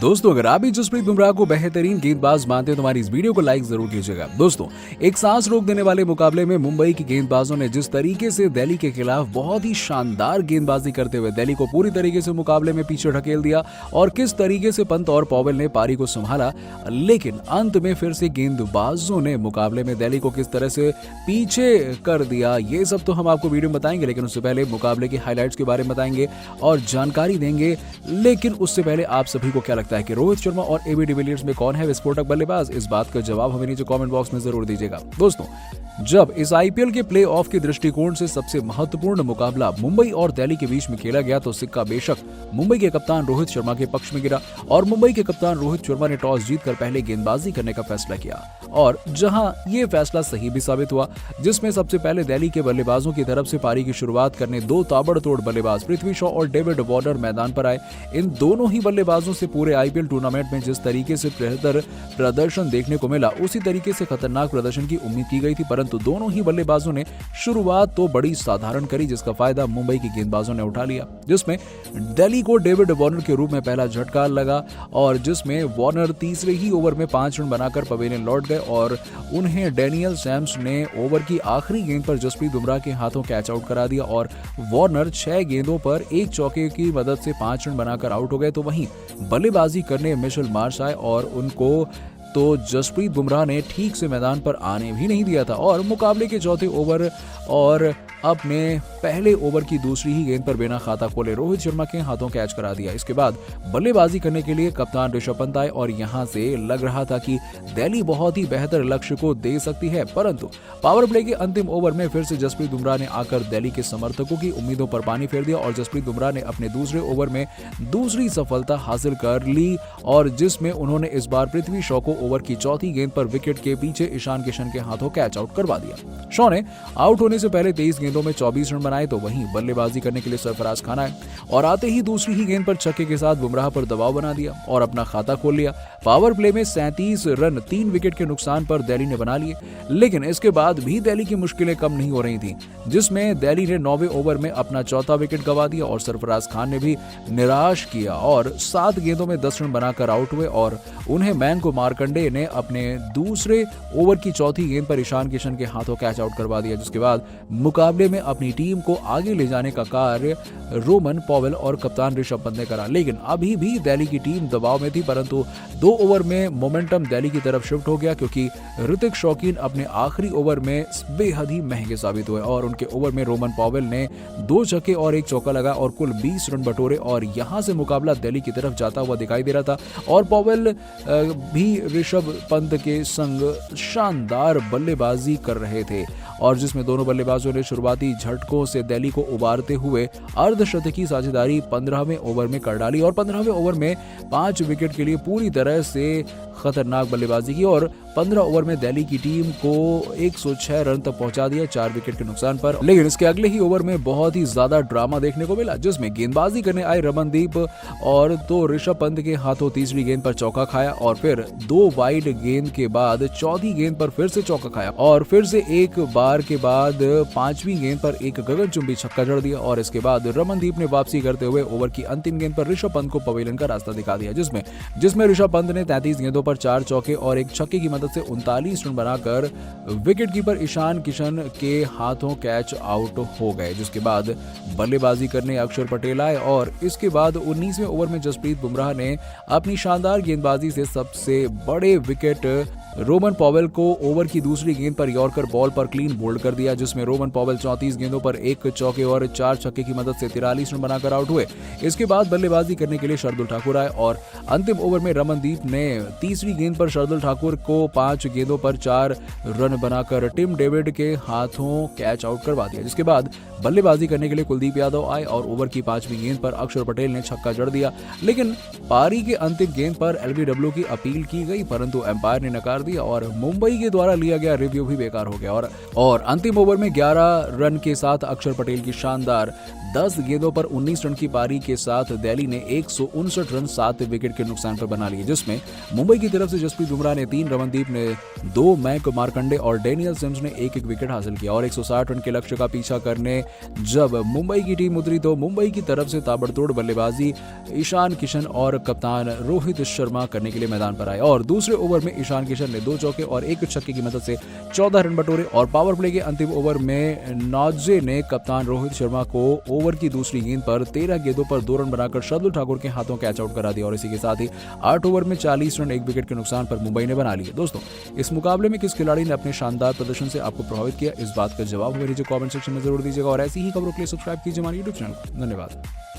दोस्तों, अगर आप भी जसप्रीत बुमराह को बेहतरीन गेंदबाज मानते हैं तो हमारी इस वीडियो को लाइक जरूर कीजिएगा। दोस्तों, एक सांस रोक देने वाले मुकाबले में मुंबई के गेंदबाजों ने जिस तरीके से दिल्ली के खिलाफ बहुत ही शानदार गेंदबाजी करते हुए दिल्ली को पूरी तरीके से मुकाबले में पीछे ढकेल दिया और किस तरीके से पंत और पॉवेल ने पारी को संभाला, लेकिन अंत में फिर से गेंदबाजों ने मुकाबले में दिल्ली को किस तरह से पीछे कर दिया, ये सब तो हम आपको वीडियो में बताएंगे। लेकिन उससे पहले मुकाबले के हाईलाइट्स के बारे में बताएंगे और जानकारी देंगे। लेकिन उससे पहले आप सभी को क्या लगता है कि रोहित शर्मा और एबी डिविलियर्स में कौन है विस्फोटक बल्लेबाज? इस बात का जवाब हमें नीचे कमेंट बॉक्स में जरूर दीजिएगा। दोस्तों, जब इस आईपीएल के प्लेऑफ के दृष्टिकोण से सबसे महत्वपूर्ण मुकाबला मुंबई और दिल्ली के बीच में खेला गया तो सिक्का बेशक मुंबई के कप्तान रोहित शर्मा के पक्ष में गिरा और मुंबई के कप्तान रोहित शर्मा ने टॉस जीतकर पहले गेंदबाजी करने का फैसला किया और जहां ये फैसला सही भी साबित हुआ, जिसमें सबसे पहले दिल्ली के बल्लेबाजों की तरफ से पारी की शुरुआत करने दो ताबड़तोड़ बल्लेबाज पृथ्वी शॉ और डेविड वार्नर मैदान पर आए। इन दोनों ही बल्लेबाजों से पूरे आईपीएल टूर्नामेंट में जिस तरीके से बेहतर प्रदर्शन देखने को मिला, उसी तरीके से खतरनाक प्रदर्शन की उम्मीद की गई थी, परंतु दोनों ही बल्लेबाजों ने शुरुआत तो बड़ी साधारण करी, जिसका फायदा मुंबई के गेंदबाजों ने उठा लिया, जिसमें दिल्ली को डेविड वार्नर के रूप में पहला झटका लगा और जिसमें वार्नर तीसरे ही ओवर में 5 रन बनाकर पवेलियन लौट गए और उन्हें डैनियल सैम्स ने ओवर की आखिरी गेंद पर जसप्रीत बुमराह के हाथों कैच आउट करा दिया और वार्नर 6 गेंदों पर एक चौके की मदद से 5 रन बनाकर आउट हो गए। तो वहीं बल्लेबाजी करने मिशेल मार्श आए और उनको तो जसप्रीत बुमराह ने ठीक से मैदान पर आने भी नहीं दिया था और मुकाबले के चौथे ओवर और अपने पहले ओवर की दूसरी ही गेंद पर बिना खाता खोले रोहित शर्मा के हाथों कैच करा दिया। इसके बाद बल्लेबाजी करने के लिए कप्तान ऋषभ पंत आए और यहां से लग रहा था कि दिल्ली बहुत ही बेहतर लक्ष्य को दे सकती है, परंतु पावर प्ले के अंतिम ओवर में फिर से जसप्रीत बुमराह ने आकर दिल्ली के समर्थकों की उम्मीदों पर पानी फेर दिया और जसप्रीत बुमराह ने अपने दूसरे ओवर में दूसरी सफलता हासिल कर ली और जिसमें उन्होंने इस बार पृथ्वी शॉ को ओवर की चौथी गेंद पर विकेट के पीछे ईशान किशन के हाथों कैच आउट करवा दिया। शॉ ने आउट होने से पहले 23 गेंदों में 24 रन बनाए, तो वहीं बल्लेबाजी करने के लिए सरफराज खान आए और आते ही दूसरी ही गेंद पर छक्के के साथ बुमराह पर दबाव बना दिया और अपना खाता खोल लिया। पावर प्ले में 37 रन 3 विकेट के नुकसान पर दिल्ली ने बना लिए, लेकिन इसके बाद भी दिल्ली की मुश्किलें कम नहीं हो रही थी, जिसमें दिल्ली ने 9वें ओवर में अपना चौथा विकेट गंवा दिया और सरफराज खान ने भी निराश किया और 7 गेंदों में 10 रन बनाकर आउट हुए और उन्हें मैन को मार्कंडे ने अपने दूसरे ओवर की चौथी गेंद पर ईशान किशन के हाथों कैच आउट करवा दिया, जिसके बाद मुकाबले में अपनी टीम को आगे ले जाने का कार्य रोमन पॉवेल और कप्तान ऋषभ पंत ने करा। लेकिन अभी भी दिल्ली की टीम दबाव में थी, परंतु 2 ओवर में मोमेंटम दिल्ली की तरफ शिफ्ट हो गया क्योंकि ऋतिक शौकीन अपने आखिरी ओवर में बेहद ही महंगे साबित हुए और उनके ओवर में रोमन पॉवेल ने 2 छक्के और 1 चौका लगा और कुल 20 रन बटोरे और यहां से मुकाबला दिल्ली की तरफ जाता हुआ दिखाई दे रहा था और पॉवेल भी ऋषभ पंत के संग शानदार बल्लेबाजी कर रहे थे और जिसमें दोनों बल्लेबाजों ने शुरुआती झटकों से दिल्ली को उबारते हुए अर्धशतकी साझेदारी 15वें ओवर में कर डाली और 15वें ओवर में 5 विकेट के लिए पूरी तरह से खतरनाक बल्लेबाजी की और 15 ओवर में दिल्ली की टीम को 106 रन तक पहुंचा दिया 4 विकेट के नुकसान पर। लेकिन इसके अगले ही ओवर में बहुत ही ज्यादा ड्रामा देखने को मिला, जिसमें गेंदबाजी करने आए रमनदीप और तो ऋषभ पंत के हाथों तीसरी गेंद पर चौका खाया और फिर 2 वाइड गेंद के बाद चौथी गेंद पर फिर से चौका खाया और फिर से एक बार के बाद 5वीं गेंद पर एक गगनचुंबी छक्का जड़ दिया और इसके बाद रमनदीप ने वापसी करते हुए ओवर की अंतिम गेंद पर ऋषभ पंत को पवेलियन का रास्ता दिखा दिया, जिसमें ऋषभ पंत ने 33 गेंदों पर 4 चौके और एक छक्के की मदद से 39 रन बनाकर विकेटकीपर ईशान किशन के हाथों कैच आउट हो गए, जिसके बाद बल्लेबाजी करने अक्षर पटेल आए और इसके बाद 19वें ओवर में जसप्रीत बुमराह ने अपनी शानदार गेंदबाजी से सबसे बड़े विकेट रोमन पॉवेल को ओवर की दूसरी गेंद पर यॉर्कर बॉल पर क्लीन बोल्ड कर दिया, जिसमें रोमन पॉवेल 34 गेंदों पर 1 चौके और 4 छक्के की मदद से 43 रन बनाकर आउट हुए। इसके बाद बल्लेबाजी करने के लिए शार्दुल ठाकुर आए और अंतिम ओवर में रमनदीप ने तीसरी गेंद पर शार्दुल ठाकुर को 5 गेंदों पर 4 रन बनाकर टिम डेविड के हाथों कैच आउट करवा दिया, जिसके बाद बल्लेबाजी करने के लिए कुलदीप यादव आए और ओवर की 5वीं गेंद पर अक्षर पटेल ने छक्का जड़ दिया। लेकिन पारी के अंतिम गेंद पर एलबीडब्ल्यू की अपील की गई, परंतु एम्पायर ने नकार दिया दिया और मुंबई के द्वारा लिया गया रिव्यू भी बेकार हो गया। और अंतिम ओवर में 11 रन के साथ अक्षर पटेल की शानदार 10 गेंदों पर 19 रन की पारी के साथ दिल्ली ने 159 रन 7 विकेट के नुकसान पर बना लिए, जिसमें मुंबई की तरफ से जसप्रीत बुमराह ने 3, रमनदीप ने 2, मैक मार्कंडे और डेनियल सिम्स ने एक विकेट हासिल किया। और 160 रन के लक्ष्य का पीछा करने जब मुंबई की टीम उतरी तो मुंबई की तरफ से ताबड़तोड़ बल्लेबाजी ईशान किशन और कप्तान रोहित शर्मा करने के लिए मैदान पर आए और दूसरे ओवर में ईशान किशन ने 2 चौके और 1 छक्के की मदद से 14 रन बटोरे। और पावर प्ले के अंतिम ओवर में नॉजे ने कप्तान रोहित शर्मा को ओवर की दूसरी गेंद पर 13 गेंदों पर 2 रन बनाकर शार्दुल ठाकुर के हाथों कैच आउट करा दिया और इसी के साथ ही 8 ओवर में 40 रन 1 विकेट के नुकसान पर मुंबई ने बना लिए। दोस्तों, इस मुकाबले में किस खिलाड़ी ने अपने शानदार प्रदर्शन से आपको प्रभावित किया, इस बात का जवाब हमें नीचे कमेंट सेक्शन में जरूर दीजिएगा और ऐसी ही खबरों के लिए सब्सक्राइब कीजिए हमारे यूट्यूब चैनल को। धन्यवाद।